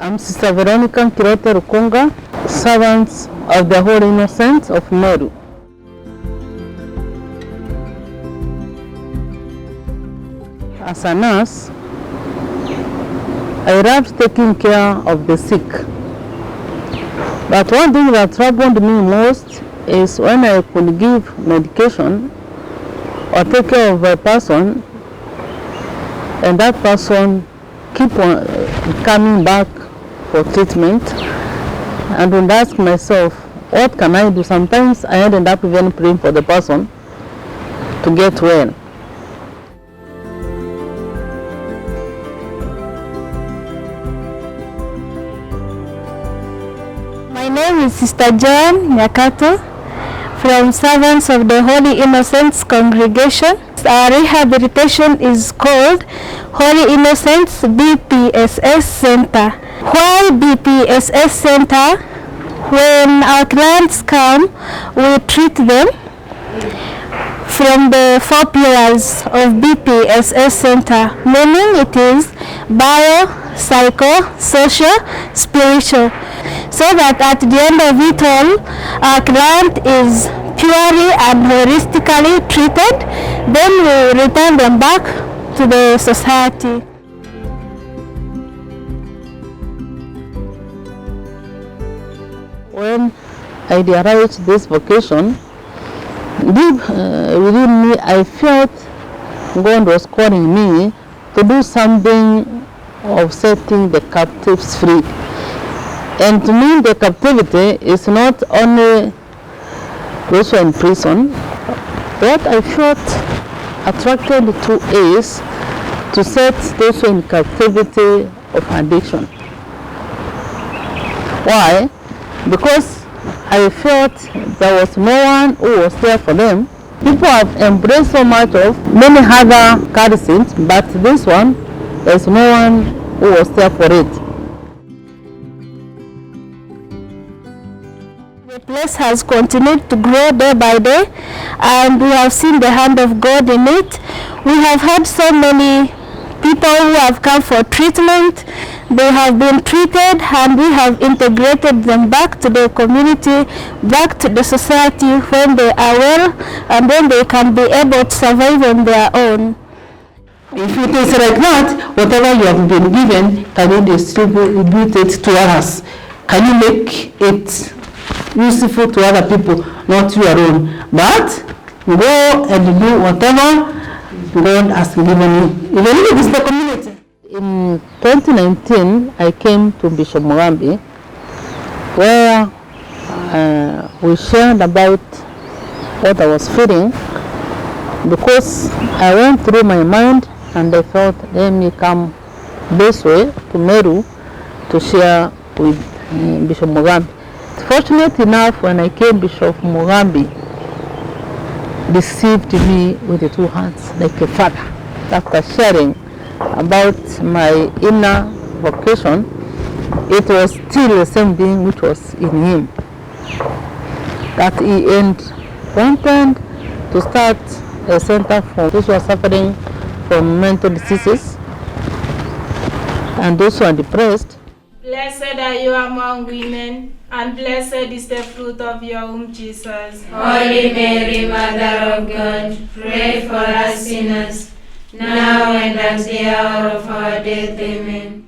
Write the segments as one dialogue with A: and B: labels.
A: I'm Sister Veronica Nkirote Rukunga, servants of the Holy Innocents of Meru. As a nurse, I love taking care of the sick. But one thing that troubled me most is when I could give medication or take care of a person and that person keep on coming back for treatment, and would ask myself, what can I do? Sometimes I ended up even praying for the person to get well.
B: My name is Sister Joan Nyakato from Servants of the Holy Innocents congregation. Our rehabilitation is called Holy Innocents BPSS Centre. Why BPSS Centre? When our clients come, we treat them from the 4 pillars of BPSS Centre, meaning it is bio, psycho, social, spiritual, so that at the end of it all, our client is purely and holistically treated, then we return them back to the society.
A: When I realized this vocation, deep within me, I felt God was calling me to do something of setting the captives free. And to me, the captivity is not only those who are in prison. What I felt attracted to is to set those who are in captivity of addiction. Why? Because I felt there was no one who was there for them. People have embraced so much of many other caregivers, but this one, there's no one who was there for it.
B: The place has continued to grow day by day, and we have seen the hand of God in it. We have had so many people who have come for treatment. They have been treated, and we have integrated them back to the community, back to the society when they are well, and then they can be able to survive on their own.
C: If it is like that, whatever you have been given, can you distribute it to others? Can you make it useful to other people, not your own? But go and do whatever God has given you, even if it is the community.
A: In 2019, I came to Bishop Mugambi, where we shared about what I was feeling, because I went through my mind and I felt, let me come this way to Meru to share with Bishop Mugambi. Fortunate enough, when I came, Bishop Mugambi received me with the 2 hands like a father. After sharing about my inner vocation, it was still the same thing which was in him, that he wanted to start a center for those who are suffering from mental diseases and those who are depressed.
D: Blessed are you among women, and blessed is the fruit of your womb, Jesus.
E: Holy Mary, Mother of God, pray for us sinners, now and at the hour of our death. Amen.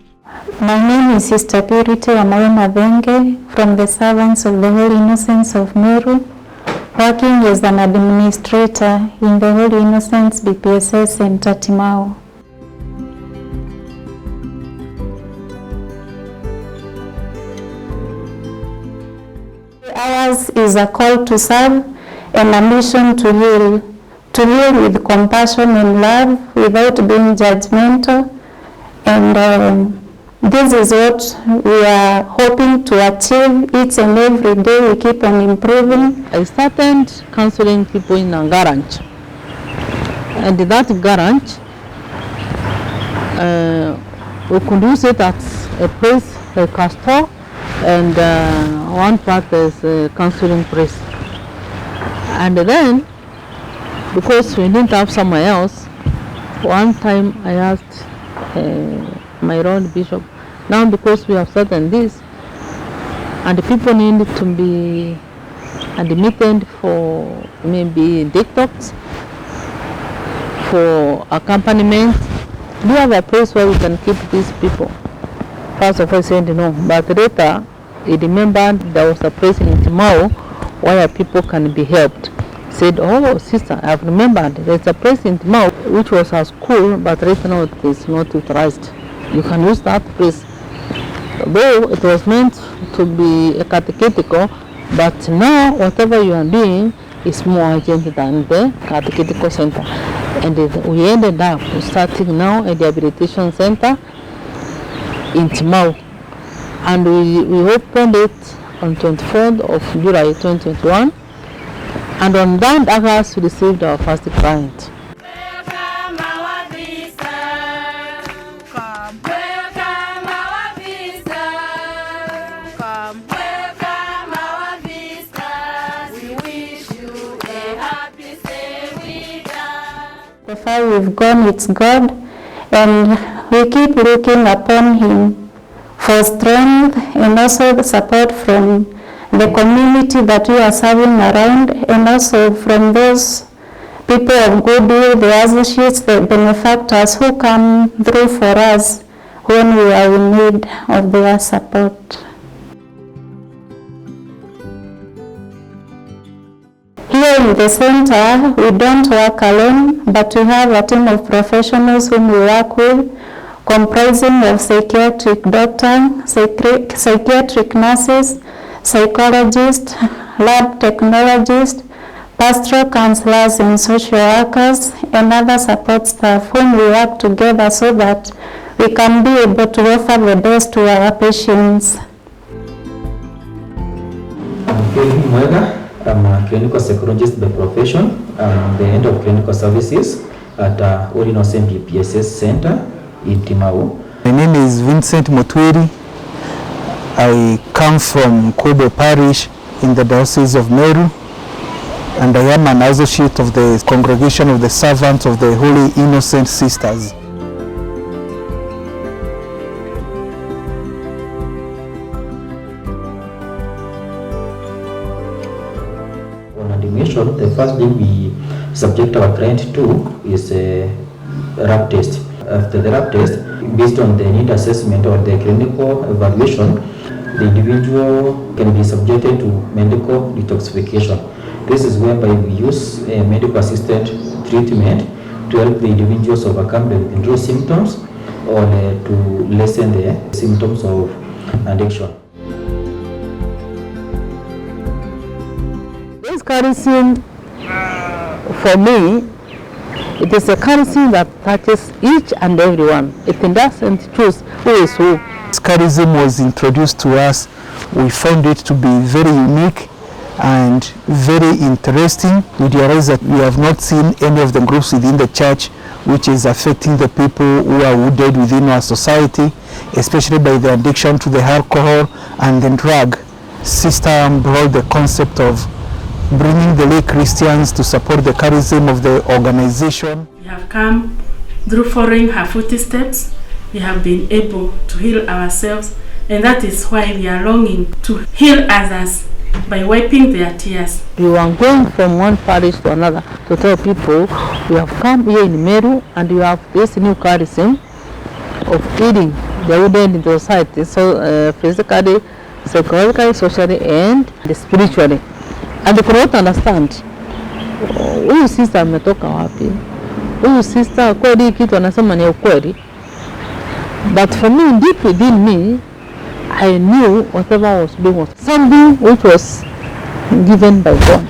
F: My name is Sister Purity Wamawe from the Servants of the Holy Innocents of Meru, working as an administrator in the Holy Innocents BPSS Centre, Timau. Ours is a call to serve and a mission to heal with compassion and love without being judgmental. And this is what we are hoping to achieve each and every day. We keep on improving.
A: I started counseling people in a garage. And that garage, we could use it as a place like a store, and one part is a counseling place. And then, because we didn't have somewhere else, one time I asked my Lord Bishop, Now because we have started this, and the people need to be admitted for maybe detox, for accompaniment, do you have a place where we can keep these people? First of all, I said no, but later he remembered there was a place in Timau where people can be helped. He said, oh sister, I have remembered there's a place in Timau which was a school, but right now it is not utilized. You can use that place. Though it was meant to be a catechetical, but now whatever you are doing is more urgent than the catechetical center. And we ended up starting now a rehabilitation center in Timau. And we opened it on 24th of July 2021. And on that August, we received our first client.
F: The far we've gone, it's God, and we keep looking upon Him for strength and also the support from the community that we are serving around, and also from those people of goodwill, the associates, the benefactors who come through for us when we are in need of their support. Here in the center, we don't work alone, but we have a team of professionals whom we work with, comprising of psychiatric doctor, psychiatric nurses, psychologists, lab technologists, pastoral counselors and social workers, and other support staff whom we work together so that we can be able to offer the best to our patients.
G: I'm a clinical psychologist by profession. I'm the head of clinical services at Holy Innocents BPSS Centre in Timau.
H: My name is Vincent Motwiri. I come from Kobe Parish in the Diocese of Meru, and I am an associate of the Congregation of the Servants of the Holy Innocent Sisters.
G: The first thing we subject our client to is a RAP test. After the RAP test, based on the need assessment or the clinical evaluation, the individual can be subjected to medical detoxification. This is whereby we use a medical assisted treatment to help the individuals overcome the withdrawal symptoms or to lessen the symptoms of addiction.
A: This charism, for me, it is a charism that touches each and everyone. It doesn't choose who is who.
H: This charism was introduced to us. We found it to be very unique and very interesting. We realize that we have not seen any of the groups within the church which is affecting the people who are wounded within our society, especially by the addiction to the alcohol and the drug. Sister brought the concept of bringing the lay Christians to support the charism of the organization.
I: We have come through following her footsteps. We have been able to heal ourselves, and that is why we are longing to heal others by wiping their tears.
A: You are going from one parish to another to tell people we have come here in Meru and you have this new charism of healing the wounded in the society, so physically, psychologically, socially, and spiritually. And they could not understand. Huyu sister ametoka wapi? Huyu sister kweli kitu anasema ni ukweli. But for me, deep within me, I knew whatever I was doing was something which was given by God.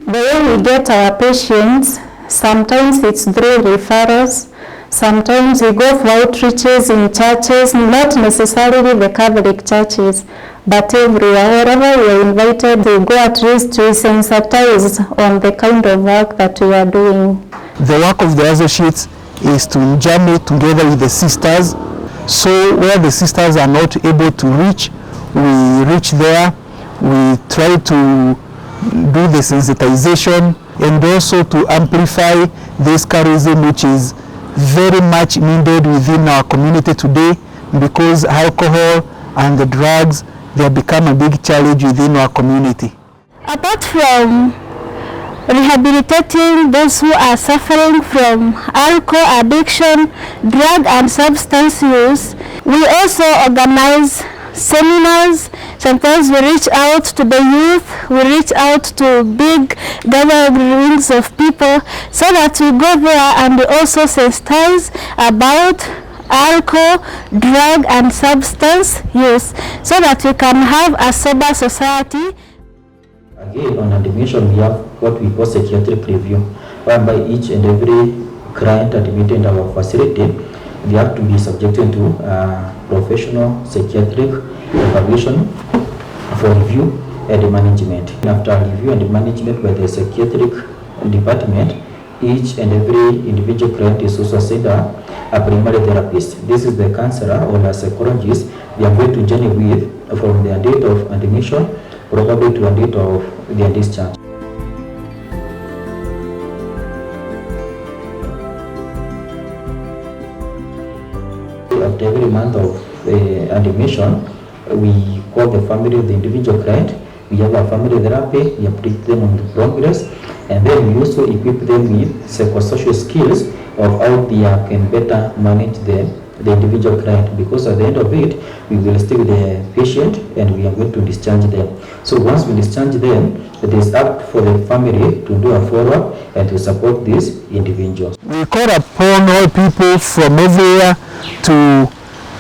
F: We get our patients, sometimes it's through referrals, sometimes we go for outreaches in churches, not necessarily the Catholic churches, but everywhere, wherever we are invited, we go at least to sensitize on the kind of work that we are doing.
H: The work of the associates is to journey together with the sisters. So where the sisters are not able to reach, we reach there. We try to do the sensitization and also to amplify this charism, which is very much needed within our community today, because alcohol and the drugs, they have become a big challenge within our community.
B: Apart from rehabilitating those who are suffering from alcohol addiction, drug and substance use, we also organize seminars. Sometimes we reach out to the youth, we reach out to big gatherings of people, so that we go there and we also sensitize about alcohol, drug and substance use, so that we can have a sober society.
G: Again, on admission, we have what we call psychiatric review, whereby each and every client admitted in our facility, they have to be subjected to professional psychiatric evaluation for review and management. After review and management by the psychiatric department, each and every individual client is also assigned a primary therapist. This is the counselor or the psychologist we are going to journey with from their date of admission probably to a date of their discharge. After every month of admission, we call the family of the individual client. We have a family therapy, we update them on the progress, and then we also equip them with psychosocial skills of how they can better manage the individual client, because at the end of it, we will stay with the patient and we are going to discharge them. So once we discharge them, it is up for the family to do a follow-up and to support these individuals.
H: We call upon all people from everywhere to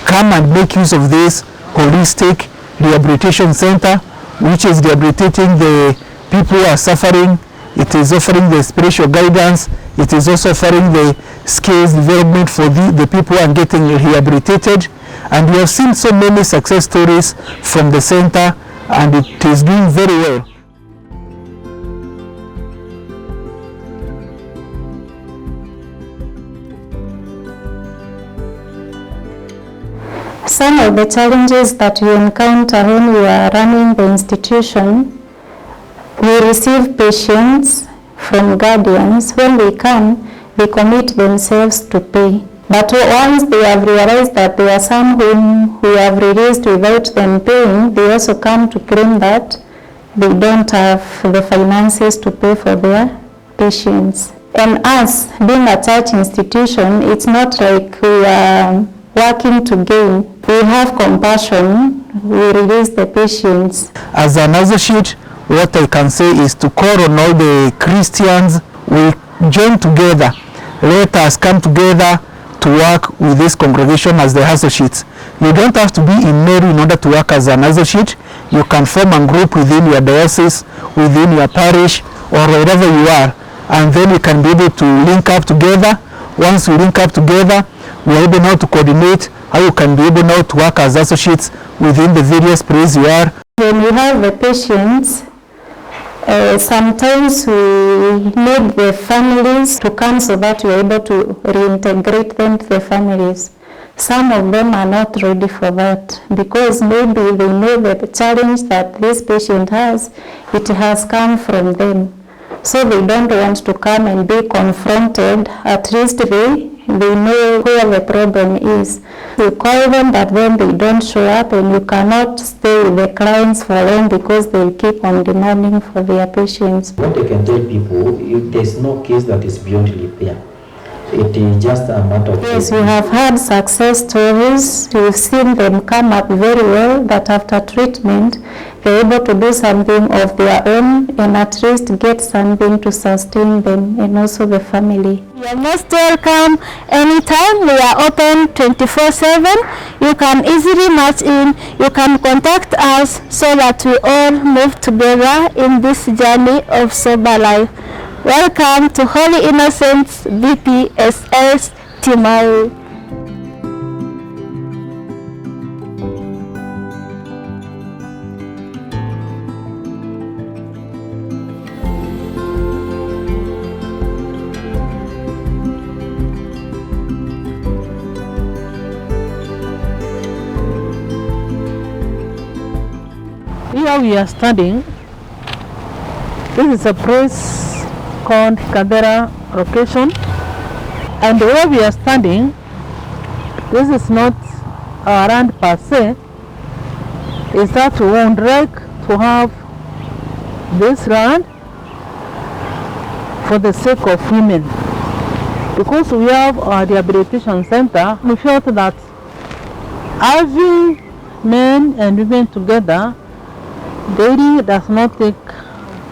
H: come and make use of this holistic rehabilitation center, which is rehabilitating the people who are suffering. It is offering the spiritual guidance. It is also offering the skills development for the people who are getting rehabilitated. And we have seen so many success stories from the center, and it is doing very well.
F: Some of the challenges that we encounter when we are running the institution, we receive patients from guardians. When they come, they commit themselves to pay. But once they have realized that there are some whom we have released without them paying, they also come to claim that they don't have the finances to pay for their patients. And us, being a church institution, it's not like we are working to gain. We have compassion, we release the patients.
H: As an associate, what I can say is to call on all the Christians, we join together. Let us come together to work with this congregation as the associates. You don't have to be in Meru in order to work as an associate. You can form a group within your diocese, within your parish, or wherever you are, and then you can be able to link up together. Once we link up together, we are able now to coordinate how you can be able now to work as associates within the various places you are.
F: When we have the patients, sometimes we need the families to come so that we are able to reintegrate them to the families. Some of them are not ready for that because maybe they know that the challenge that this patient has, it has come from them. So they don't want to come and be confronted. At least they know where the problem is. You call them, but then they don't show up, and you cannot stay with the clients for long because they'll keep on demanding for their patients.
G: What I can tell people, there's no case that is beyond repair. It is just a matter of...
F: Yes, we have had success stories. We've seen them come up very well, that after treatment, they're able to do something of their own and at least get something to sustain them and also the family.
B: You are most welcome anytime. We are open 24/7. You can easily match in. You can contact us so that we all move together in this journey of sober life. Welcome to Holy Innocents BPSS Timau.
A: where we are studying, this is a place called Kadera location, and where we are studying, this is not our land per se, is that we would like to have this land for the sake of women. Because we have our rehabilitation center, we felt that having men and women together daily does not take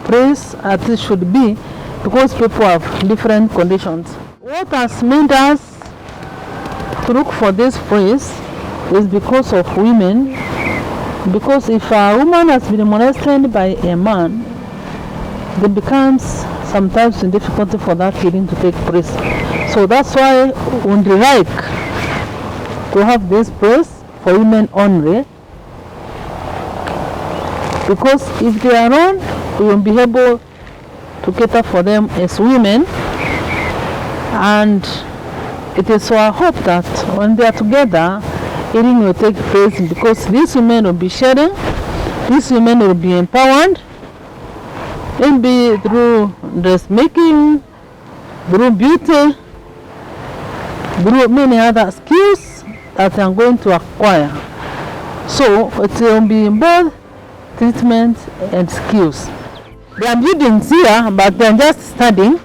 A: place as it should be, because people have different conditions. What has made us to look for this place is because of women. Because if a woman has been molested by a man, it becomes sometimes difficult for that healing to take place. So that's why we would like to have this place for women only, because if they are on, we will be able to cater for them as women, and it is our hope that when they are together, healing will take place, because these women will be sharing, these women will be empowered, maybe through dressmaking, through beauty, through many other skills that they are going to acquire. So it will be both treatment and skills. There are buildings here, but they are just studying,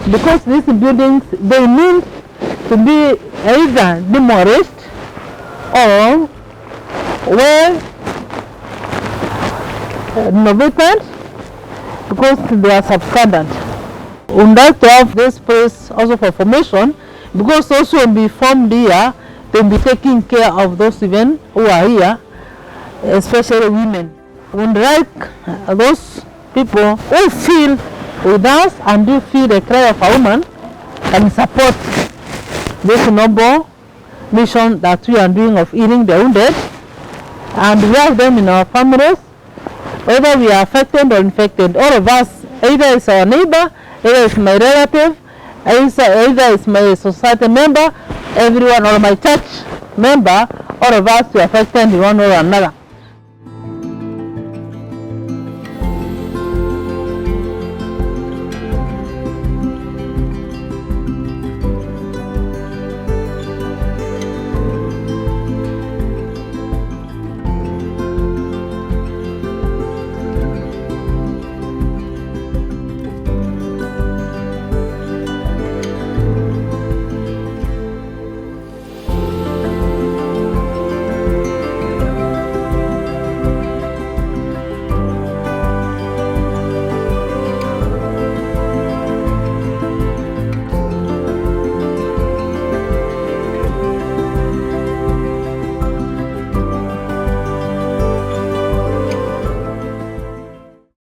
A: because these buildings, they need to be either demolished or well renovated, because they are substandard. We would like to have this place also for formation, because those who will be formed here, they will be taking care of those women who are here, especially women. We would like those people who feel with us and do feel the cry of a woman can support this noble mission that we are doing of healing the wounded, and we have them in our families, whether we are affected or infected. All of us, either it's our neighbor, either it's my relative, either it's my society member, everyone, or my church member, all of us are affected in one way or another.